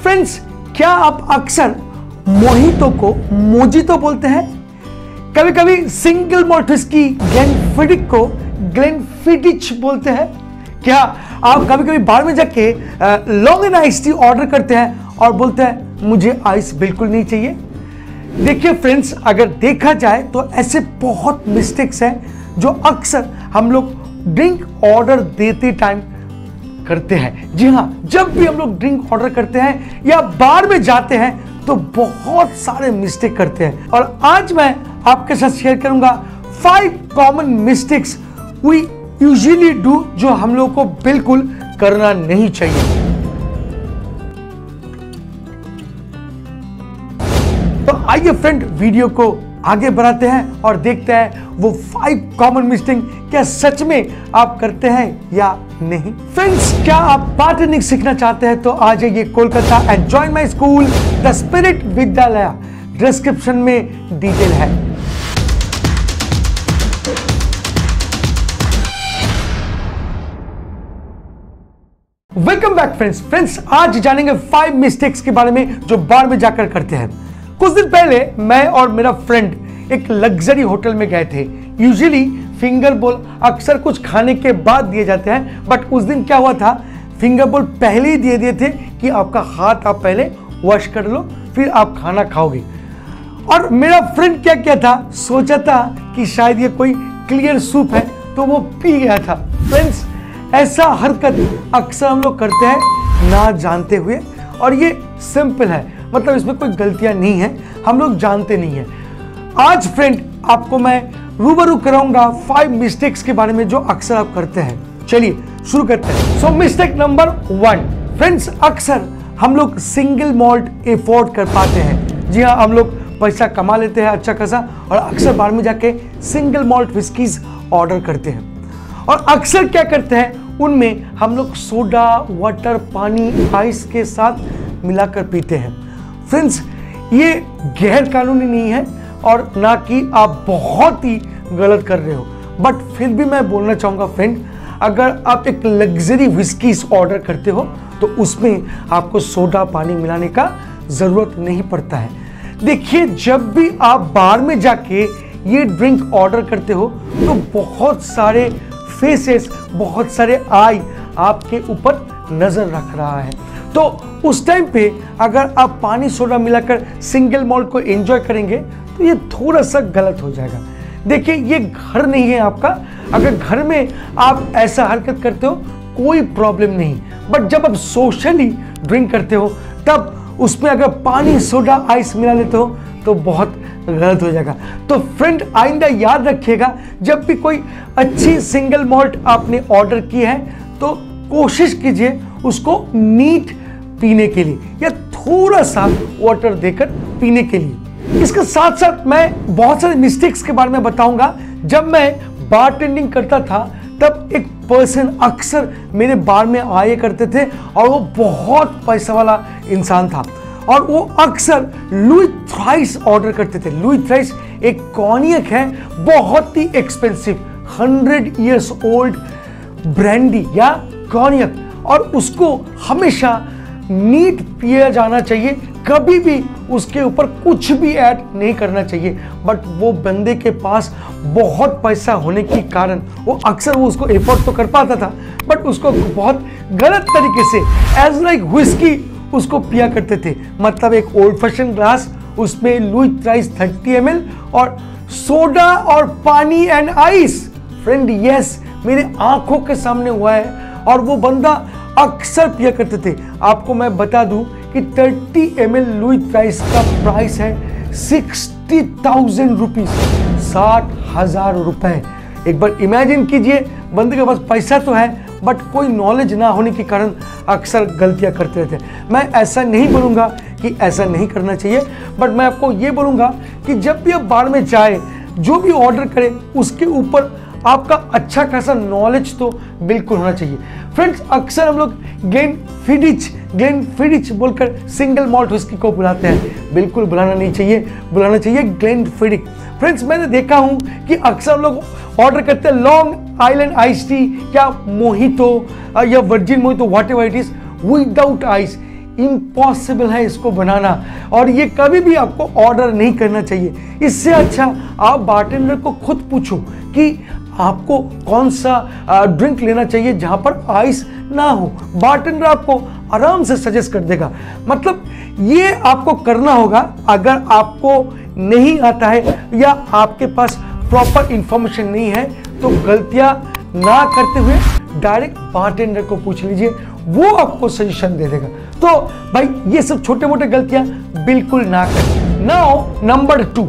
Friends, क्या आप अक्सर मोहितो को मोजितो बोलते हैं? कभी कभी सिंगल मॉल्ट व्हिस्की ग्लेनफिडिक को ग्लेनफिडिच बोलते हैं। क्या आप कभी कभी बार में जाके long and ice tea order करते हैं और बोलते हैं मुझे आइस बिल्कुल नहीं चाहिए? देखिए फ्रेंड्स, अगर देखा जाए तो ऐसे बहुत मिस्टेक्स हैं जो अक्सर हम लोग ड्रिंक ऑर्डर देते टाइम करते हैं। जी हाँ, जब भी हम लोग ड्रिंक ऑर्डर करते हैं या बार में जाते हैं तो बहुत सारे मिस्टेक करते हैं, और आज मैं आपके साथ शेयर करूंगा 5 common mistakes we usually do जो हम लोग को बिल्कुल करना नहीं चाहिए। तो आइए फ्रेंड, वीडियो को आगे बढ़ाते हैं और देखते हैं वो 5 कॉमन मिस्टेक क्या सच में आप करते हैं या नहीं। फ्रेंड्स, क्या आप बार्टेंडिंग सीखना चाहते हैं तो आ जाइए Kolkata and join my school the spirit विद्यालय। डिस्क्रिप्शन में डिटेल है। वेलकम बैक फ्रेंड्स, आज जानेंगे 5 मिस्टेक्स के बारे में जो बार में जाकर करते हैं। कुछ दिन पहले मैं और मेरा फ्रेंड एक लग्जरी होटल में गए थे। यूजुअली फिंगर बोल अक्सर कुछ खाने के बाद दिए जाते हैं, बट उस दिन क्या हुआ था, फिंगर बोल पहले ही दे दिए थे कि आपका हाथ आप पहले वॉश कर लो फिर आप खाना खाओगे। और मेरा फ्रेंड क्या किया था, सोचा था कि शायद ये कोई क्लियर सूप है तो वो पी गया था। फ्रेंड्स, ऐसा हरकत अक्सर हम लोग करते हैं ना जानते हुए, और ये सिंपल है, मतलब इसमें कोई गलतियां नहीं है, हम लोग जानते नहीं है। आज फ्रेंड आपको मैं रूबरू कराऊंगा 5 मिस्टेक्स के बारे में जो अक्सर आप करते हैं। चलिए शुरू करते हैं। सो मिस्टेक नंबर 1, फ्रेंड्स, अक्सर हम लोग सिंगल मॉल्ट अफोर्ड कर पाते हैं। जी हाँ, हम लोग पैसा कमा लेते हैं अच्छा खासा और अक्सर बार में जाके सिंगल मॉल्ट व्हिस्कीज ऑर्डर करते हैं, और अक्सर क्या करते हैं उनमें हम लोग सोडा, वाटर, पानी, आइस के साथ मिलाकर पीते हैं। फ्रेंड्स, ये गैर कानूनी नहीं है और ना कि आप बहुत ही गलत कर रहे हो, बट फिर भी मैं बोलना चाहूँगा फ्रेंड, अगर आप एक लग्जरी व्हिस्कीज ऑर्डर करते हो तो उसमें आपको सोडा, पानी मिलाने का ज़रूरत नहीं पड़ता है। देखिए, जब भी आप बार में जाके ये ड्रिंक ऑर्डर करते हो तो बहुत सारे फेसेस, बहुत सारे आई आपके ऊपर नज़र रख रहा है, तो उस टाइम पे अगर आप पानी सोडा मिलाकर सिंगल मॉल्ट को एंजॉय करेंगे तो ये थोड़ा सा गलत हो जाएगा। देखिए, ये घर नहीं है आपका। अगर घर में आप ऐसा हरकत करते हो कोई प्रॉब्लम नहीं, बट जब आप सोशली ड्रिंक करते हो तब उसमें अगर पानी, सोडा, आइस मिला लेते हो तो बहुत गलत हो जाएगा। तो फ्रेंड, आइंदा याद रखिएगा, जब भी कोई अच्छी सिंगल मॉल्ट आपने ऑर्डर की है तो कोशिश कीजिए उसको नीट पीने के लिए या थोड़ा सा वाटर देकर पीने के लिए। इसके साथ साथ मैं बहुत सारे मिस्टेक्स के बारे में बताऊंगा। जब मैं बारटेंडिंग करता था तब एक पर्सन अक्सर मेरे बार में आए करते थे और वो बहुत पैसा वाला इंसान था, और वो अक्सर लुई थ्राइस ऑर्डर करते थे। लुई थ्राइस एक कॉन्यक है, बहुत ही एक्सपेंसिव, 100 इयर्स ओल्ड ब्रांडी या कॉन्यक, और उसको हमेशा नीट पिया जाना चाहिए, कभी भी उसके ऊपर कुछ भी ऐड नहीं करना चाहिए। बट वो बंदे के पास बहुत पैसा होने के कारण वो अक्सर वो उसको एफोर्ड तो कर पाता था, बट उसको बहुत गलत तरीके से एज लाइक व्हिस्की उसको पिया करते थे। मतलब एक ओल्ड फैशन ग्लास, उसमें लुई थ्राइस 30 ml और सोडा और पानी एंड आइस। फ्रेंड, यस, मेरे आंखों के सामने हुआ है, और वो बंदा अक्सर पिया करते थे। आपको मैं बता दूं कि 30 ml लुई थ्राइस का प्राइस है 60,000 रुपीज, 60,000 रुपए। एक बार इमेजिन कीजिए, बंदे के पास पैसा तो है बट कोई नॉलेज ना होने के कारण अक्सर गलतियां करते रहते हैं। मैं ऐसा नहीं बोलूँगा कि ऐसा नहीं करना चाहिए, बट मैं आपको ये बोलूँगा कि जब भी आप बार में जाए, जो भी ऑर्डर करें उसके ऊपर आपका अच्छा खासा नॉलेज तो बिल्कुल होना चाहिए। फ्रेंड्स, अक्सर हम लोग ग्लेनफिडिच बोलकर सिंगल मॉल्ट व्हिस्की को बुलाते हैं, बिल्कुल बुलाना नहीं चाहिए, बुलाना चाहिए ग्लेनफिडिक। फ्रेंड्स, मैंने देखा हूं कि अक्सर हम लोग ऑर्डर करते हैं लॉन्ग आइलैंड आइस टी या मोहितो या virgin mojito, whatever it is, without ice. Impossible है इसको बनाना, और ये कभी भी आपको ऑर्डर नहीं करना चाहिए। इससे अच्छा आप बारटेंडर को खुद पूछो कि आपको कौन सा ड्रिंक लेना चाहिए जहां पर आइस ना हो। बारटेंडर आपको आराम से सजेस्ट कर देगा। मतलब ये आपको करना होगा। अगर आपको नहीं आता है या आपके पास प्रॉपर इंफॉर्मेशन नहीं है तो गलतियां ना करते हुए डायरेक्ट बारटेंडर को पूछ लीजिए, वो आपको सजेशन दे देगा। तो भाई ये सब छोटे मोटे गलतियां बिल्कुल ना करें। Now number 2,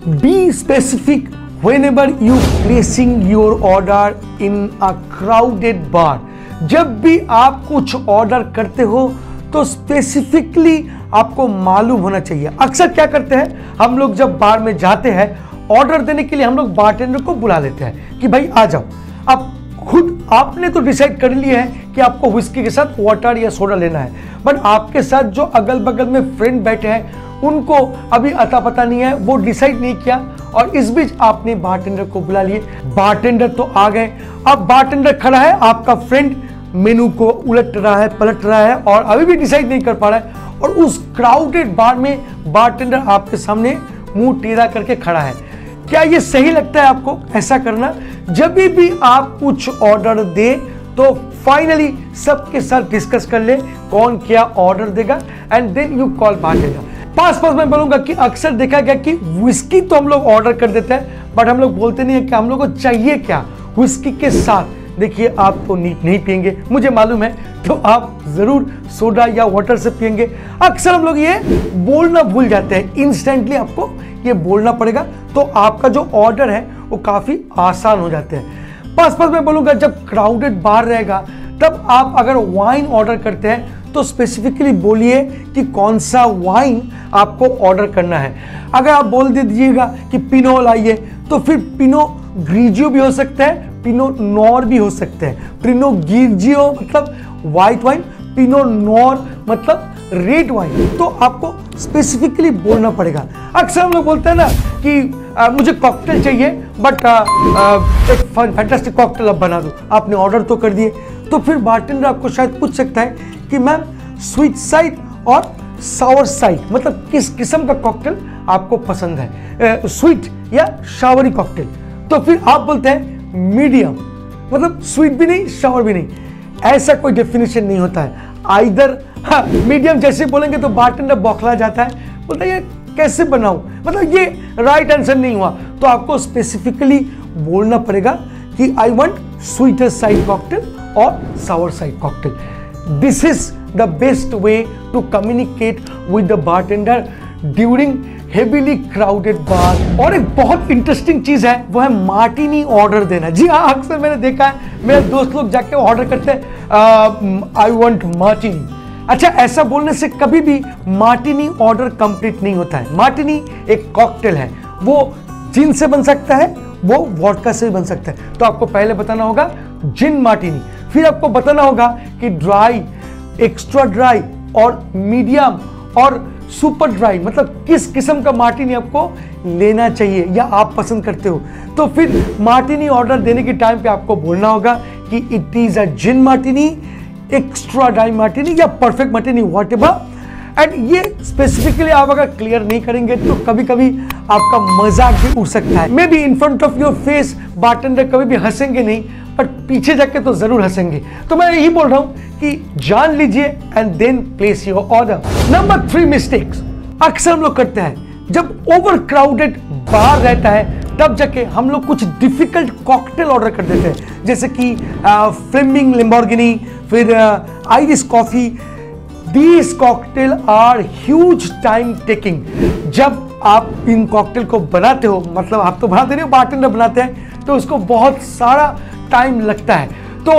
be specific whenever you placing your order in a crowded bar। जब भी आप कुछ ऑर्डर करते हो तो स्पेसिफिकली आपको मालूम होना चाहिए। अक्सर क्या करते हैं हम लोग, जब बार में जाते हैं ऑर्डर देने के लिए हम लोग बारटेंडर को बुला लेते हैं कि भाई आ जाओ। अब खुद आपने तो डिसाइड कर लिया है कि आपको व्हिस्की के साथ वाटर या सोडा लेना है, बट आपके साथ जो अगल बगल में फ्रेंड बैठे हैं उनको अभी अता पता नहीं है, वो डिसाइड नहीं किया, और इस बीच आपने बारटेंडर को बुला लिए। बारटेंडर तो आ गए, अब बारटेंडर खड़ा है, आपका फ्रेंड मेनू को उलट रहा है, पलट रहा है और अभी भी डिसाइड नहीं कर पा रहा है, और उस क्राउडेड बार में बारटेंडर आपके सामने मुंह टेढ़ा करके खड़ा है। क्या ये सही लगता है आपको ऐसा करना? जब भी आप कुछ ऑर्डर दे तो फाइनली सबके साथ डिस्कस कर ले कौन क्या ऑर्डर देगा, and then you call bartender. पास मैं बोलूंगा कि अक्सर देखा गया कि व्हिस्की तो हम लोग ऑर्डर कर देते हैं, बट हम लोग बोलते नहीं है कि हम लोग को चाहिए क्या व्हिस्की के साथ। देखिए आप तो नहीं पियेंगे, मुझे मालूम है, तो आप जरूर सोडा या वाटर से पियेंगे। अक्सर हम लोग ये बोलना भूल जाते हैं, इंस्टेंटली आपको ये बोलना पड़ेगा, तो आपका जो ऑर्डर है वो काफी आसान हो जाते हैं। पास मैं बोलूंगा जब क्राउडेड बार रहेगा तब आप अगर वाइन ऑर्डर करते हैं तो स्पेसिफिकली बोलिए कि कौन सा वाइन आपको ऑर्डर करना है। अगर आप बोल दीजिएगा कि पिनो लाइए तो फिर पिनो ग्रीजियो भी हो सकता है, पिनो नॉर भी हो सकते हैं। पिनो ग्रीजियो मतलब व्हाइट वाइन, पिनो नॉर मतलब रेड वाइन, तो आपको स्पेसिफिकली बोलना पड़ेगा। अक्सर हम लोग बोलते हैं ना कि मुझे कॉकटेल चाहिए, बट एक फैंटास्टिक कॉकटेल अब बना दो। आपने ऑर्डर तो कर दिए, तो फिर बारटेंडर आपको शायद पूछ सकता है कि मैम स्वीट साइड और सावर साइड, मतलब किस किस्म का कॉकटेल आपको पसंद है, स्वीट या शावरी कॉकटेल। तो फिर आप बोलते हैं मीडियम, मतलब स्वीट भी नहीं शावर भी नहीं। ऐसा कोई डेफिनेशन नहीं होता है, आइदर मीडियम जैसे बोलेंगे तो बारटेंडर बौखला जाता है, बोलता है ये कैसे बनाऊं, मतलब ये राइट आंसर नहीं हुआ। तो आपको स्पेसिफिकली बोलना पड़ेगा कि I want sweeter side cocktail और sour side cocktail. This is the best way to communicate with the bartender during heavily crowded bar. और एक बहुत इंटरेस्टिंग चीज है वो है मार्टिनी ऑर्डर देना। जी हाँ, अक्सर मैंने देखा है मेरे दोस्त लोग जाके ऑर्डर करते हैं आई वांट मार्टिनी। अच्छा, ऐसा बोलने से कभी भी मार्टिनी ऑर्डर कंप्लीट नहीं होता है। मार्टिनी एक कॉकटेल है, वो जिन से बन सकता है, वो वोडका से भी बन सकता है। तो आपको पहले बताना होगा जिन मार्टिनी, फिर आपको बताना होगा कि ड्राई, एक्स्ट्रा ड्राई और मीडियम और सुपर ड्राई, मतलब किस किस्म का मार्टिनी आपको लेना चाहिए या आप पसंद करते हो। तो फिर मार्टिनी ऑर्डर देने के टाइम पे आपको बोलना होगा कि it is a gin martini, extra dry martini या परफेक्ट मार्टिनी, व्हाटएवर। एंड ये स्पेसिफिकली आप अगर क्लियर नहीं करेंगे तो कभी कभी आपका मजाक भी उड़ सकता है। May be in front of your face bartender कभी भी हंसेंगे नहीं, बट पीछे जाके तो जरूर हंसेंगे। तो मैं यही बोल रहा हूं कि जान लीजिए and then place your order. Number 3 mistakes अक्सर हम लोग करते हैं जब ओवर क्राउडेड बार रहता है, तब जाके हम लोग कुछ डिफिकल्ट कॉकटेल ऑर्डर कर देते हैं, जैसे कि फ्लेमिंग लैम्बोर्गिनी, फिर Irish coffee. These cocktail are huge time taking। जब आप इन कॉकटेल को बनाते हो, मतलब आप तो बनाते नहीं हो, बारटेंडर बनाते हैं, तो उसको बहुत सारा टाइम लगता है। तो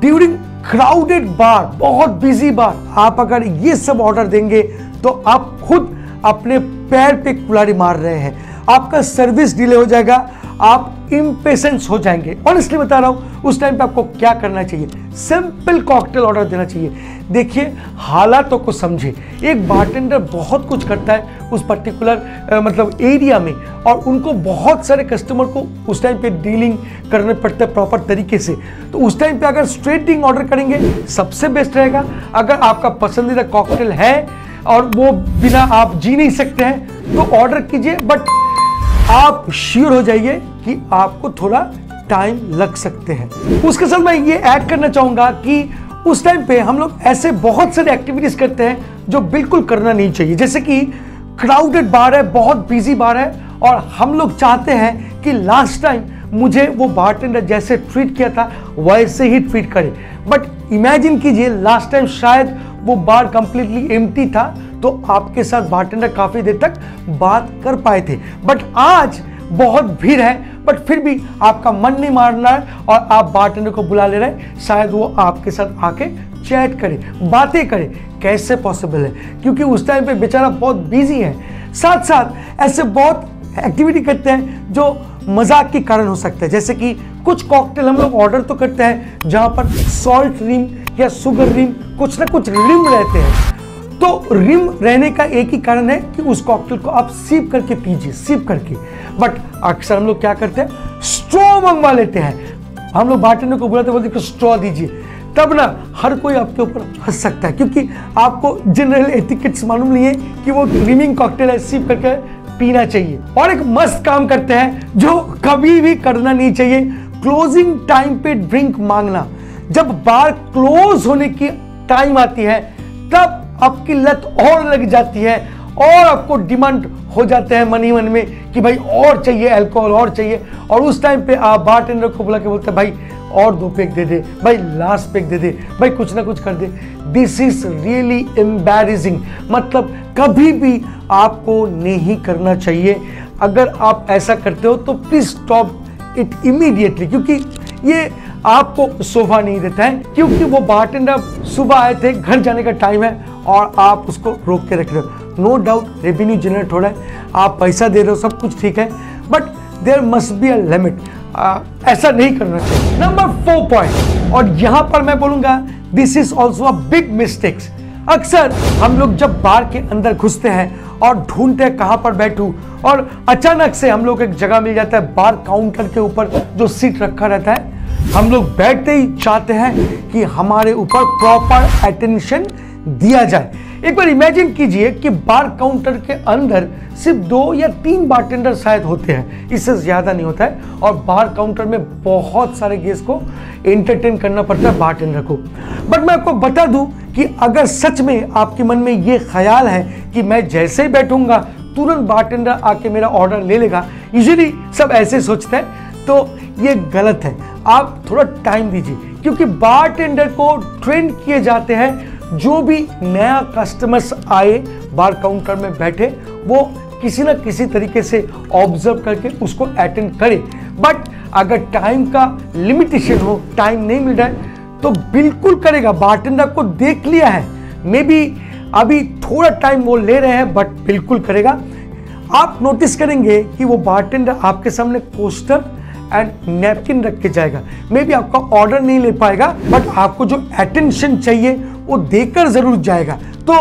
ड्यूरिंग क्राउडेड बार, बहुत बिजी बार, आप अगर ये सब ऑर्डर देंगे तो आप खुद अपने पैर पे कुल्हाड़ी मार रहे हैं, आपका सर्विस डिले हो जाएगा, आप इम्पेशेंस हो जाएंगे। ऑनेस्टली बता रहा हूं, उस टाइम पे आपको क्या करना चाहिए, सिंपल कॉकटेल ऑर्डर देना चाहिए। देखिए हालातों को समझे। एक बारटेंडर बहुत कुछ करता है उस पर्टिकुलर मतलब एरिया में, और उनको बहुत सारे कस्टमर को उस टाइम पे डीलिंग करने पड़ते हैं प्रॉपर तरीके से। तो उस टाइम पे अगर स्ट्रेट ड्रिंक ऑर्डर करेंगे सबसे बेस्ट रहेगा। अगर आपका पसंदीदा कॉकटेल है और वो बिना आप जी नहीं सकते हैं तो ऑर्डर कीजिए, बट आप श्योर हो जाइए कि आपको थोड़ा टाइम लग सकते हैं। उसके साथ मैं ये ऐड करना चाहूंगा कि उस टाइम पे हम लोग ऐसे बहुत सारे एक्टिविटीज करते हैं जो बिल्कुल करना नहीं चाहिए। जैसे कि क्राउडेड बार है, बहुत बिजी बार है, और हम लोग चाहते हैं कि लास्ट टाइम मुझे वो बारटेंडर जैसे ट्रीट किया था वैसे ही ट्रीट करे। बट इमेजिन कीजिए लास्ट टाइम शायद वो बार कंप्लीटली एम्प्टी था, तो आपके साथ बारटेंडर काफी देर तक बात कर पाए थे। बट आज बहुत भीड़ है, बट फिर भी आपका मन नहीं मारना है और आप बारटेंडर को बुला ले रहे हैं, शायद वो आपके साथ आके चैट करे, बातें करे। कैसे पॉसिबल है? क्योंकि उस टाइम पे बेचारा बहुत बिजी है। साथ साथ ऐसे बहुत एक्टिविटी करते हैं जो मजाक के कारण हो सकता है। जैसे कि कुछ कॉकटेल हम लोग ऑर्डर तो करते हैं जहां पर सॉल्ट रिम या शुगर रिम, कुछ ना कुछ रिम रहते हैं। तो रिम रहने का एक ही कारण है कि उस कॉकटेल को आप सिप करके पीजिए, सिप करके। बट अक्सर हम लोग क्या करते हैं, स्ट्रॉ मंगवा लेते हैं। हम लोग बारटेंडर को बुलाते बोलते कि स्ट्रॉ दीजिए, तब ना हर कोई आपके ऊपर हंस सकता है, क्योंकि आपको जनरल एटिकेट्स मालूम नहीं है कि वो रिमिंग कॉकटेल है, सिप करके पीना चाहिए। और एक मस्त काम करते हैं जो कभी भी करना नहीं चाहिए, क्लोजिंग टाइम पे ड्रिंक मांगना। जब बार क्लोज होने की टाइम आती है तब आपकी लत और लग जाती है और आपको डिमांड हो जाते हैं मन ही मन में कि भाई और चाहिए, अल्कोहल और चाहिए। और उस टाइम पे आप बारटेंडर को बुला के बोलते हैं भाई और 2 पैक दे दे, भाई लास्ट पैक दे दे, भाई कुछ ना कुछ कर दे। This is really embarrassing. मतलब कभी भी आपको नहीं करना चाहिए। अगर आप ऐसा करते हो तो प्लीज स्टॉप इट इमीडिएटली, क्योंकि ये आपको शोभा नहीं देता है। क्योंकि वो बारटेंडर सुबह आए थे, घर जाने का टाइम है और आप उसको रोक के रख रहे हो। नो डाउट रेवेन्यू जनरेट हो रहा है, आप पैसा दे रहे हो, सब कुछ ठीक है, but there must be a limit. ऐसा नहीं करना चाहिए। नंबर 4 पॉइंट, और यहां पर मैं बोलूंगा this is also a big mistakes. अक्सर हम लोग जब बार के अंदर घुसते हैं और ढूंढते हैं कहां पर बैठूं, और अचानक से हम लोग एक जगह मिल जाता है बार काउंटर के ऊपर जो सीट रखा रहता है। हम लोग बैठते ही चाहते हैं कि हमारे ऊपर प्रॉपर अटेंशन दिया जाए। एक बार इमेजिन कीजिए कि बार काउंटर के अंदर सिर्फ 2 या 3 बारटेंडर शायद होते हैं, इससे ज्यादा नहीं होता है, और बार काउंटर में बहुत सारे गेस्ट को एंटरटेन करना पड़ता है बारटेंडर को। बट मैं आपको बता दूं कि अगर सच में आपके मन में ये ख्याल है कि मैं जैसे ही बैठूंगा तुरंत बारटेंडर आके मेरा ऑर्डर ले लेगा, यूजुअली सब ऐसे सोचते हैं, तो ये गलत है। आप थोड़ा टाइम दीजिए, क्योंकि बारटेंडर को ट्रेन किए जाते हैं। जो भी नया कस्टमर्स आए बार काउंटर में बैठे, वो किसी ना किसी तरीके से ऑब्जर्व करके उसको अटेंड करे। बट अगर टाइम का लिमिटेशन हो, टाइम नहीं मिल रहा है, तो बिल्कुल करेगा। बारटेंडर को देख लिया है, मे बी अभी थोड़ा टाइम वो ले रहे हैं, बट बिल्कुल करेगा। आप नोटिस करेंगे कि वो बारटेंडर आपके सामने कोस्टर एंड नैपकिन रख के जाएगा। मे बी आपका ऑर्डर नहीं ले पाएगा, बट आपको जो अटेंशन चाहिए वो देकर जरूर जाएगा। तो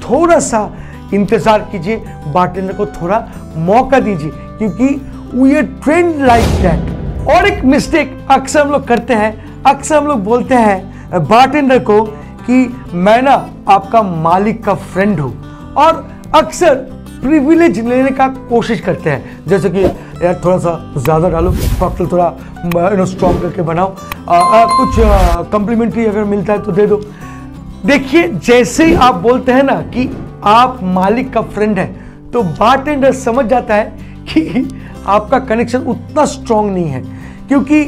थोड़ा सा इंतजार कीजिए, बारटेंडर को थोड़ा मौका दीजिए, क्योंकि we are trained like that. और एक मिस्टेक अक्सर हम लोग करते हैं, अक्सर हम लोग बोलते हैं बारटेंडर को कि मैं ना आपका मालिक का फ्रेंड हूं, और अक्सर प्रिविलेज लेने का कोशिश करते हैं। जैसे कि यार थोड़ा सा ज़्यादा डालो, कॉकटेल थोड़ा स्ट्रॉन्ग करके बनाओ, कुछ कम्प्लीमेंट्री अगर मिलता है तो दे दो। देखिए, जैसे ही आप बोलते हैं ना कि आप मालिक का फ्रेंड है, तो बारटेंडर समझ जाता है कि आपका कनेक्शन उतना स्ट्रॉन्ग नहीं है। क्योंकि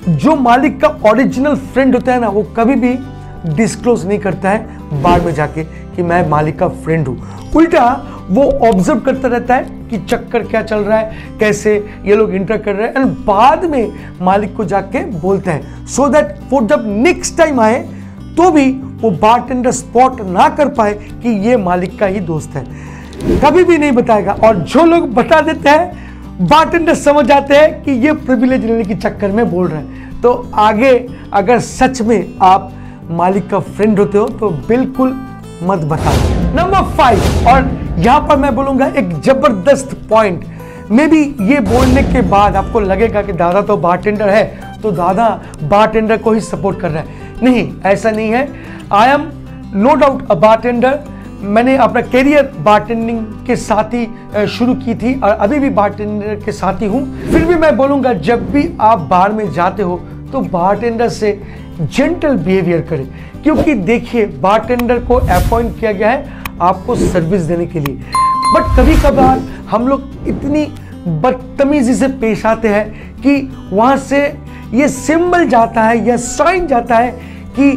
जो मालिक का ओरिजिनल फ्रेंड होता है ना, वो कभी भी डिस्क्लोज नहीं करता है बार में जाके कि मैं मालिक का फ्रेंड हूं। उल्टा वो ऑब्जर्व करता रहता है कि चक्कर क्या चल रहा है, कैसे ये लोग इंटर कर रहे हैं, एंड बाद में मालिक को जाके बोलते हैं, सो दैट वो जब नेक्स्ट टाइम आए तो भी वो बारटेंडर स्पॉट ना कर पाए कि ये मालिक का ही दोस्त है। कभी भी नहीं बताएगा, और जो लोग बता देते हैं बारटेंडर समझ जाते हैं कि ये प्रिविलेज लेने के चक्कर में बोल रहे हैं। तो आगे अगर सच में आप मालिक का फ्रेंड होते हो तो बिल्कुल मत बताओ। नंबर 5, और यहां पर मैं बोलूंगा एक जबरदस्त पॉइंट। मे बी ये बोलने के बाद आपको लगेगा कि दादा तो बारटेंडर है तो दादा बारटेंडर को ही सपोर्ट कर रहा है। नहीं, ऐसा नहीं है। I am no doubt a bartender. मैंने अपना करियर बारटेंडिंग के साथ ही शुरू की थी और अभी भी बारटेंडर के साथ ही हूँ। फिर भी मैं बोलूँगा जब भी आप बार में जाते हो तो बारटेंडर से जेंटल बिहेवियर करें, क्योंकि देखिए बारटेंडर को अपॉइंट किया गया है आपको सर्विस देने के लिए। बट कभी कभार हम लोग इतनी बदतमीजी से पेश आते हैं कि वहाँ से ये सिंबल जाता है या साइन जाता है कि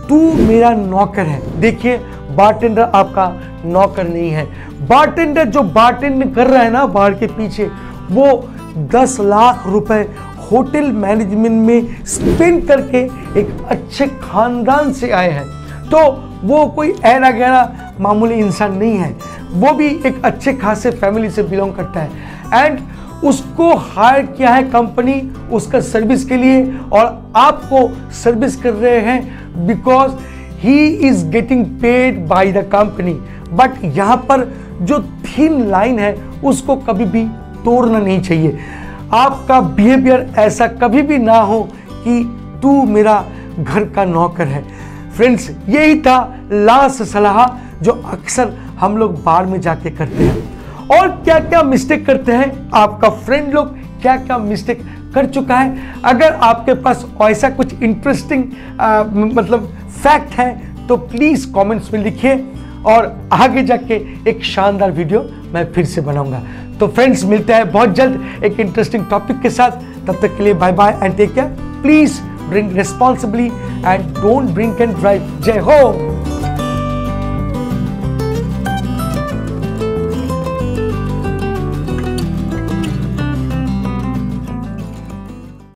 तू मेरा नौकर है। देखिए बारटेंडर आपका नौकर नहीं है। बारटेंडर जो बारटेंडिंग कर रहा है ना बार के पीछे, वो 10 लाख रुपए होटल मैनेजमेंट में स्पेंड करके एक अच्छे खानदान से आए हैं। तो वो कोई ऐरा गैरा मामूली इंसान नहीं है, वो भी एक अच्छे खासे फैमिली से बिलोंग करता है। एंड उसको हायर किया है कंपनी उसका सर्विस के लिए, और आपको सर्विस कर रहे हैं because he is getting paid by the company. But यहाँ पर जो थिन लाइन है उसको कभी भी तोड़ना नहीं चाहिए। आपका बिहेवियर ऐसा कभी भी ना हो कि तू मेरा घर का नौकर है। फ्रेंड्स, यही था लास्ट सलाह जो अक्सर हम लोग बार में जाके करते हैं। और क्या क्या मिस्टेक करते हैं, आपका फ्रेंड लोग क्या क्या मिस्टेक कर चुका है। अगर आपके पास ऐसा कुछ इंटरेस्टिंग मतलब फैक्ट है तो प्लीज कमेंट्स में लिखिए, और आगे जाके एक शानदार वीडियो मैं फिर से बनाऊंगा। तो फ्रेंड्स, मिलते हैं बहुत जल्द एक इंटरेस्टिंग टॉपिक के साथ। तब तक के लिए bye bye and take care. Please drink responsibly and don't drink and drive. जय हो।